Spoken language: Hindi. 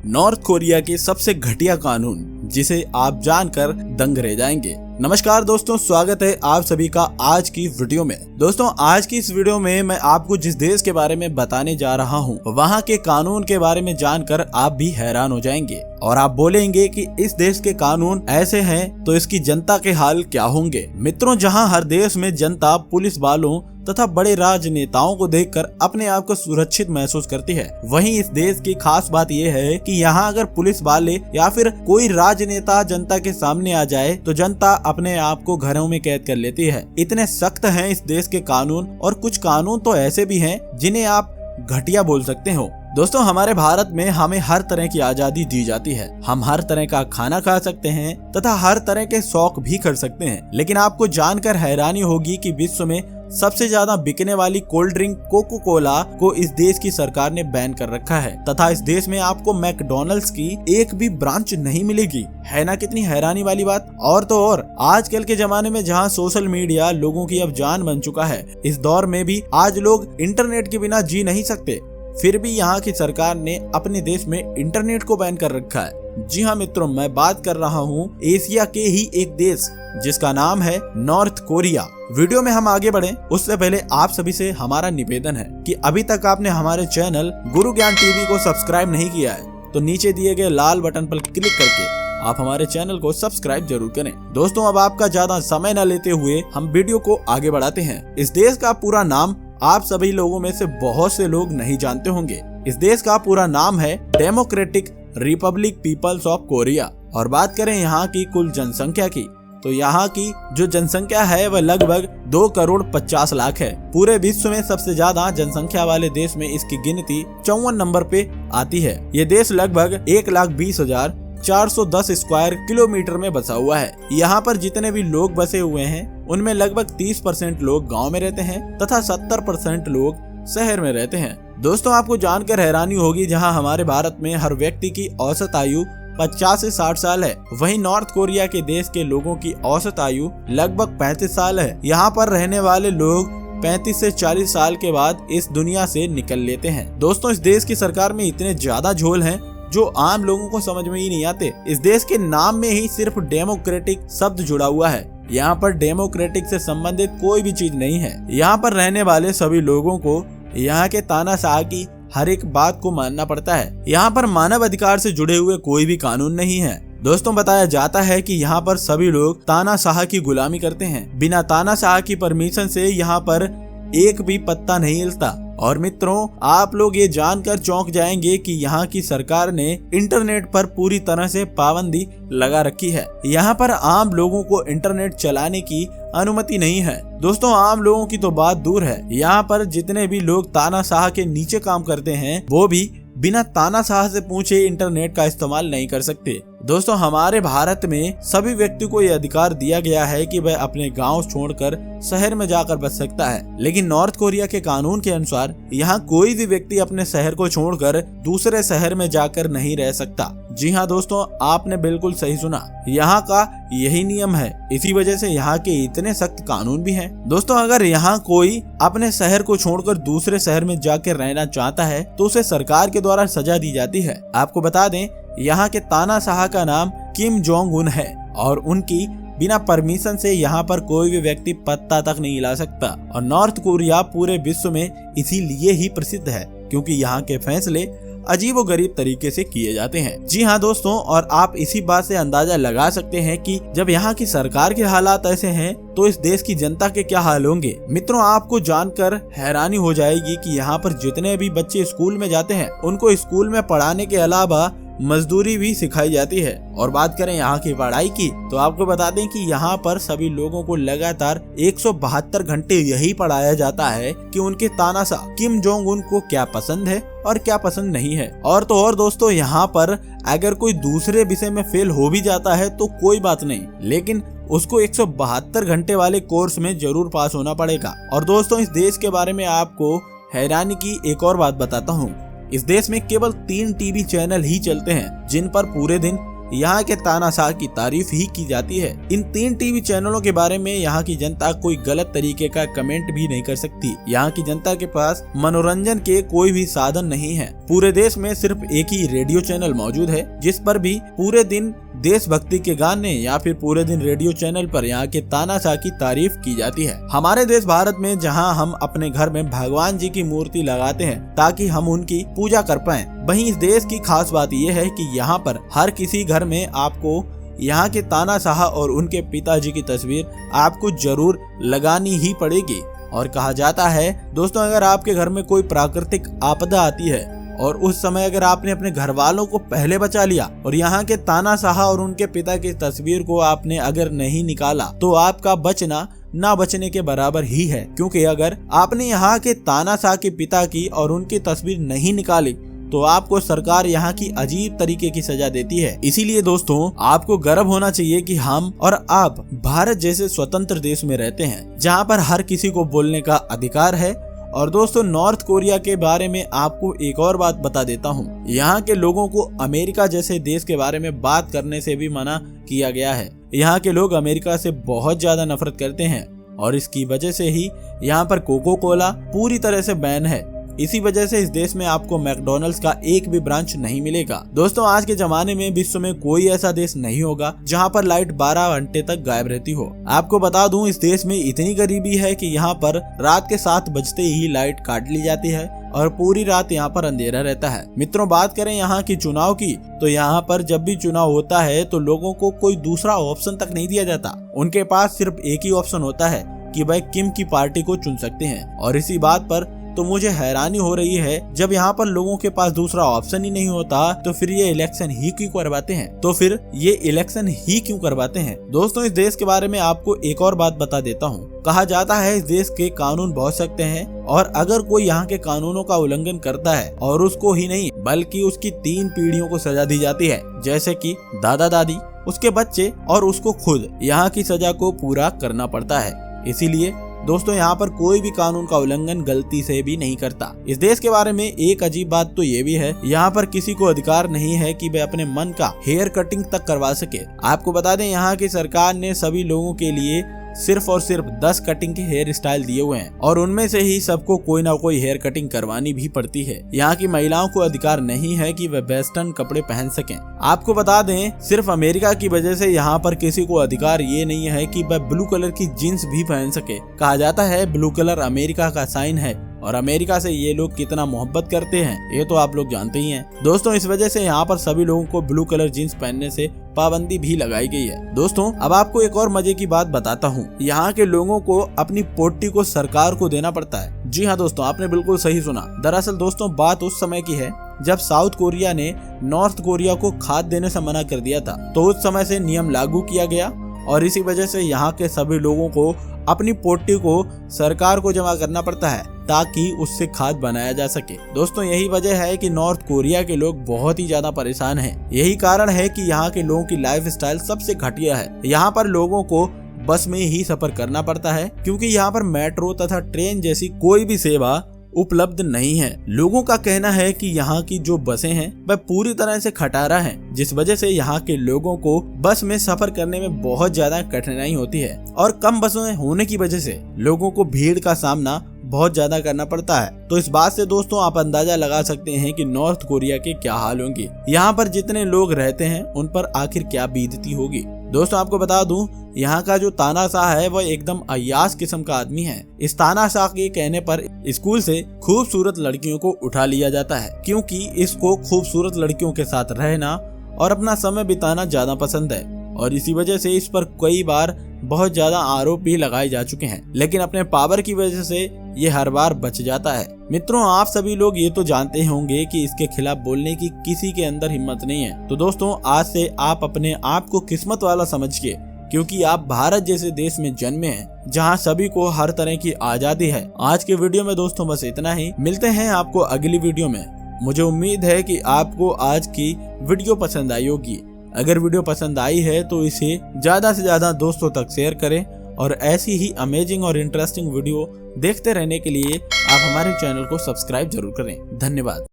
नॉर्थ कोरिया के सबसे घटिया कानून, जिसे आप जानकर दंग रह जाएंगे। नमस्कार दोस्तों, स्वागत है आप सभी का आज की वीडियो में। दोस्तों, आज की इस वीडियो में मैं आपको जिस देश के बारे में बताने जा रहा हूँ, वहाँ के कानून के बारे में जानकर आप भी हैरान हो जाएंगे और आप बोलेंगे कि इस देश के कानून ऐसे हैं तो इसकी जनता के हाल क्या होंगे। मित्रों, जहाँ हर देश में जनता पुलिस वालों तथा बड़े राजनेताओं को देखकर अपने आप को सुरक्षित महसूस करती है, वहीं इस देश की खास बात यह है कि यहाँ अगर पुलिस वाले या फिर कोई राजनेता जनता के सामने आ जाए तो जनता अपने आप को घरों में कैद कर लेती है। इतने सख्त हैं इस देश के कानून, और कुछ कानून तो ऐसे भी हैं जिन्हें आप घटिया बोल सकते हो। दोस्तों, हमारे भारत में हमें हर तरह की आजादी दी जाती है। हम हर तरह का खाना खा सकते हैं तथा हर तरह के शौक भी कर सकते हैं, लेकिन आपको जानकर हैरानी होगी कि विश्व में सबसे ज्यादा बिकने वाली कोल्ड ड्रिंक कोको कोला को इस देश की सरकार ने बैन कर रखा है तथा इस देश में आपको मैकडॉनल्ड्स की एक भी ब्रांच नहीं मिलेगी। है ना कितनी हैरानी वाली बात। और तो और आजकल के जमाने में जहां सोशल मीडिया लोगों की अब जान बन चुका है, इस दौर में भी आज लोग इंटरनेट के बिना जी नहीं सकते। फिर भी यहाँ की सरकार ने अपने देश में इंटरनेट को बैन कर रखा है। जी हाँ मित्रों, मैं बात कर रहा हूँ एशिया के ही एक देश जिसका नाम है नॉर्थ कोरिया। वीडियो में हम आगे बढ़ें उससे पहले आप सभी से हमारा निवेदन है कि अभी तक आपने हमारे चैनल गुरु ज्ञान टीवी को सब्सक्राइब नहीं किया है तो नीचे दिए गए लाल बटन पर क्लिक करके आप हमारे चैनल को सब्सक्राइब जरूर करें। दोस्तों, अब आपका ज्यादा समय न लेते हुए हम वीडियो को आगे बढ़ाते हैं। इस देश का पूरा नाम आप सभी लोगों में से बहुत से लोग नहीं जानते होंगे। इस देश का पूरा नाम है democratic republic people's of Korea. और बात करें यहाँ की कुल जनसंख्या की, तो यहाँ की जो जनसंख्या है वह लगभग 2,50,00,000 है। पूरे विश्व में सबसे ज्यादा जनसंख्या वाले देश में इसकी गिनती 54 नंबर पे आती है। ये देश लगभग 1,20,410 स्क्वायर किलोमीटर में बसा हुआ है। यहाँ पर जितने भी लोग बसे हुए हैं उनमें लगभग 30% लोग गांव में रहते हैं तथा 70% लोग शहर में रहते हैं। दोस्तों, आपको जानकर हैरानी होगी, जहाँ हमारे भारत में हर व्यक्ति की औसत आयु 50 से 60 साल है, वहीं नॉर्थ कोरिया के देश के लोगों की औसत आयु लगभग 35 साल है। यहाँ पर रहने वाले लोग 35 से 40 साल के बाद इस दुनिया से निकल लेते हैं। दोस्तों, इस देश की सरकार में इतने ज्यादा झोल हैं जो आम लोगों को समझ में ही नहीं आते। इस देश के नाम में ही सिर्फ डेमोक्रेटिक शब्द जुड़ा हुआ है। यहाँ पर डेमोक्रेटिक से संबंधित कोई भी चीज नहीं है। यहाँ पर रहने वाले सभी लोगों को यहाँ के तानाशाह की हर एक बात को मानना पड़ता है। यहाँ पर मानव अधिकार से जुड़े हुए कोई भी कानून नहीं है। दोस्तों, बताया जाता है कि यहाँ पर सभी लोग तानाशाह की गुलामी करते हैं। बिना तानाशाह की परमिशन से यहाँ पर एक भी पत्ता नहीं हिलता। और मित्रों, आप लोग ये जानकर चौंक जाएंगे कि यहाँ की सरकार ने इंटरनेट पर पूरी तरह से पाबंदी लगा रखी है। यहाँ पर आम लोगों को इंटरनेट चलाने की अनुमति नहीं है। दोस्तों, आम लोगों की तो बात दूर है, यहाँ पर जितने भी लोग तानाशाह के नीचे काम करते हैं वो भी बिना तानाशाह से पूछे इंटरनेट का इस्तेमाल नहीं कर सकते। दोस्तों, हमारे भारत में सभी व्यक्ति को यह अधिकार दिया गया है कि वह अपने गांव छोड़कर शहर में जाकर बस सकता है, लेकिन नॉर्थ कोरिया के कानून के अनुसार यहाँ कोई भी व्यक्ति अपने शहर को छोड़कर दूसरे शहर में जाकर नहीं रह सकता। जी हाँ दोस्तों, आपने बिल्कुल सही सुना, यहाँ का यही नियम है। इसी वजह से यहाँ के इतने सख्त कानून भी हैं। दोस्तों, अगर यहाँ कोई अपने शहर को छोड़कर दूसरे शहर में जाकर रहना चाहता है तो उसे सरकार के द्वारा सजा दी जाती है। आपको बता दें, यहाँ के तानाशाह का नाम किम जोंग उन है और उनकी बिना परमिशन से यहाँ पर कोई भी व्यक्ति पत्ता तक नहीं हिला सकता। और नॉर्थ कोरिया पूरे विश्व में इसीलिए ही प्रसिद्ध है क्योंकि यहाँ के फैसले अजीबोगरीब तरीके से किए जाते हैं। जी हाँ दोस्तों, और आप इसी बात से अंदाजा लगा सकते हैं कि जब यहाँ की सरकार के हालात ऐसे हैं तो इस देश की जनता के क्या हाल होंगे। मित्रों, आपको जानकर हैरानी हो जाएगी कि यहाँ पर जितने भी बच्चे स्कूल में जाते हैं उनको स्कूल में पढ़ाने के अलावा मजदूरी भी सिखाई जाती है। और बात करें यहाँ की पढ़ाई की, तो आपको बता दें कि यहाँ पर सभी लोगों को लगातार 172 घंटे यही पढ़ाया जाता है कि उनके तानाशाह किम जोंग उन को क्या पसंद है और क्या पसंद नहीं है। और तो और दोस्तों, यहाँ पर अगर कोई दूसरे विषय में फेल हो भी जाता है तो कोई बात नहीं, लेकिन उसको 172 घंटे वाले कोर्स में जरूर पास होना पड़ेगा। और दोस्तों, इस देश के बारे में आपको हैरानी की एक और बात बताता हूँ। इस देश में केवल 3 टीवी चैनल ही चलते हैं जिन पर पूरे दिन यहाँ के तानाशाह की तारीफ ही की जाती है। इन 3 टीवी चैनलों के बारे में यहाँ की जनता कोई गलत तरीके का कमेंट भी नहीं कर सकती। यहाँ की जनता के पास मनोरंजन के कोई भी साधन नहीं है। पूरे देश में सिर्फ एक ही रेडियो चैनल मौजूद है जिस पर भी पूरे दिन देशभक्ति के गाने या फिर पूरे दिन रेडियो चैनल पर यहाँ के तानाशाह की तारीफ की जाती है। हमारे देश भारत में जहाँ हम अपने घर में भगवान जी की मूर्ति लगाते हैं ताकि हम उनकी पूजा कर पाएं, वहीं इस देश की खास बात यह है कि यहाँ पर हर किसी घर में आपको यहाँ के तानाशाह और उनके पिताजी की तस्वीर आपको जरूर लगानी ही पड़ेगी। और कहा जाता है दोस्तों, अगर आपके घर में कोई प्राकृतिक आपदा आती है और उस समय अगर आपने अपने घर वालों को पहले बचा लिया और यहाँ के तानाशाह और उनके पिता की तस्वीर को आपने अगर नहीं निकाला तो आपका बचना ना बचने के बराबर ही है। क्योंकि अगर आपने यहाँ के तानाशाह के पिता की और उनकी तस्वीर नहीं निकाली तो आपको सरकार यहाँ की अजीब तरीके की सजा देती है। इसीलिए दोस्तों, आपको गर्व होना चाहिए कि हम और आप भारत जैसे स्वतंत्र देश में रहते हैं जहाँ पर हर किसी को बोलने का अधिकार है। और दोस्तों, नॉर्थ कोरिया के बारे में आपको एक और बात बता देता हूँ। यहाँ के लोगों को अमेरिका जैसे देश के बारे में बात करने से भी मना किया गया है। यहाँ के लोग अमेरिका से बहुत ज्यादा नफरत करते हैं और इसकी वजह से ही यहाँ पर कोको कोला पूरी तरह से बैन है। इसी वजह से इस देश में आपको मैकडॉनल्ड्स का एक भी ब्रांच नहीं मिलेगा। दोस्तों, आज के जमाने में विश्व में कोई ऐसा देश नहीं होगा जहां पर लाइट 12 घंटे तक गायब रहती हो। आपको बता दूं, इस देश में इतनी गरीबी है कि यहाँ पर रात के 7 बजते ही लाइट काट ली जाती है और पूरी रात यहाँ पर अंधेरा रहता है। मित्रों, बात करें यहाँ की चुनाव की तो यहाँ पर जब भी चुनाव होता है तो लोगों को कोई दूसरा ऑप्शन तक नहीं दिया जाता। उनके पास सिर्फ एक ही ऑप्शन होता है कि भाई किम की पार्टी को चुन सकते हैं। और इसी बात पर तो मुझे हैरानी हो रही है, जब यहाँ पर लोगों के पास दूसरा ऑप्शन ही नहीं होता तो फिर ये इलेक्शन ही क्यों करवाते हैं। दोस्तों, इस देश के बारे में आपको एक और बात बता देता हूँ। कहा जाता है इस देश के कानून बहुत सख्त हैं और अगर कोई यहाँ के कानूनों का उल्लंघन करता है और उसको ही नहीं बल्कि उसकी 3 पीढ़ियों को सजा दी जाती है, जैसे कि दादा दादी, उसके बच्चे और उसको खुद यहाँ की सजा को पूरा करना पड़ता है। इसीलिए दोस्तों, यहाँ पर कोई भी कानून का उल्लंघन गलती से भी नहीं करता। इस देश के बारे में एक अजीब बात तो ये भी है, यहाँ पर किसी को अधिकार नहीं है कि वह अपने मन का हेयर कटिंग तक करवा सके। आपको बता दें, यहाँ की सरकार ने सभी लोगों के लिए सिर्फ और सिर्फ 10 कटिंग के हेयर स्टाइल दिए हुए हैं और उनमें से ही सबको कोई ना कोई हेयर कटिंग करवानी भी पड़ती है। यहाँ की महिलाओं को अधिकार नहीं है कि वह वेस्टर्न कपड़े पहन सकें। आपको बता दें, सिर्फ अमेरिका की वजह से यहाँ पर किसी को अधिकार ये नहीं है कि वह ब्लू कलर की जीन्स भी पहन सके। कहा जाता है ब्लू कलर अमेरिका का साइन है और अमेरिका से ये लोग कितना मोहब्बत करते हैं ये तो आप लोग जानते ही हैं। दोस्तों, इस वजह से यहाँ पर सभी लोगों को ब्लू कलर जीन्स पहनने से पाबंदी भी लगाई गई है। दोस्तों, अब आपको एक और मजे की बात बताता हूँ। यहाँ के लोगों को अपनी पोटी को सरकार को देना पड़ता है। जी हाँ दोस्तों, आपने बिल्कुल सही सुना। दरअसल दोस्तों, बात उस समय की है जब साउथ कोरिया ने नॉर्थ कोरिया को खाद देने से मना कर दिया था, तो उस समय से नियम लागू किया गया और इसी वजह से यहाँ के सभी लोगों को अपनी पोटी को सरकार को जमा करना पड़ता है ताकि उससे खाद बनाया जा सके। दोस्तों, यही वजह है कि नॉर्थ कोरिया के लोग बहुत ही ज्यादा परेशान हैं। यही कारण है कि यहाँ के लोगों की लाइफस्टाइल सबसे घटिया है। यहाँ पर लोगों को बस में ही सफर करना पड़ता है क्योंकि यहाँ पर मेट्रो तथा ट्रेन जैसी कोई भी सेवा उपलब्ध नहीं है। लोगों का कहना है कि यहाँ की जो बसें हैं वह पूरी तरह से खटारा हैं, जिस वजह से यहाँ के लोगों को बस में सफर करने में बहुत ज्यादा कठिनाई होती है और कम बसें होने की वजह से लोगों को भीड़ का सामना बहुत ज्यादा करना पड़ता है। तो इस बात से दोस्तों आप अंदाजा लगा सकते हैं कि नॉर्थ कोरिया के क्या हाल होंगे। यहाँ पर जितने लोग रहते हैं उन पर आखिर क्या बीतती होगी। दोस्तों, आपको बता दूं, यहाँ का जो तानाशाह है वह एकदम अय्याश किस्म का आदमी है। इस तानाशाह के कहने पर स्कूल से खूबसूरत लड़कियों को उठा लिया जाता है क्योंकि इसको खूबसूरत लड़कियों के साथ रहना और अपना समय बिताना ज्यादा पसंद है और इसी वजह से इस पर कई बार बहुत ज्यादा आरोप भी लगाए जा चुके हैं, लेकिन अपने पावर की वजह से ये हर बार बच जाता है। मित्रों, आप सभी लोग ये तो जानते होंगे कि इसके खिलाफ बोलने की किसी के अंदर हिम्मत नहीं है। तो दोस्तों, आज से आप अपने आप को किस्मत वाला समझिए क्योंकि आप भारत जैसे देश में जन्मे हैं जहां सभी को हर तरह की आजादी है। आज के वीडियो में दोस्तों बस इतना ही। मिलते हैं आपको अगली वीडियो में। मुझे उम्मीद है कि आपको आज की वीडियो पसंद आई होगी। अगर वीडियो पसंद आई है तो इसे ज्यादा से ज्यादा दोस्तों तक शेयर करें और ऐसी ही अमेजिंग और इंटरेस्टिंग वीडियो देखते रहने के लिए आप हमारे चैनल को सब्सक्राइब जरूर करें। धन्यवाद।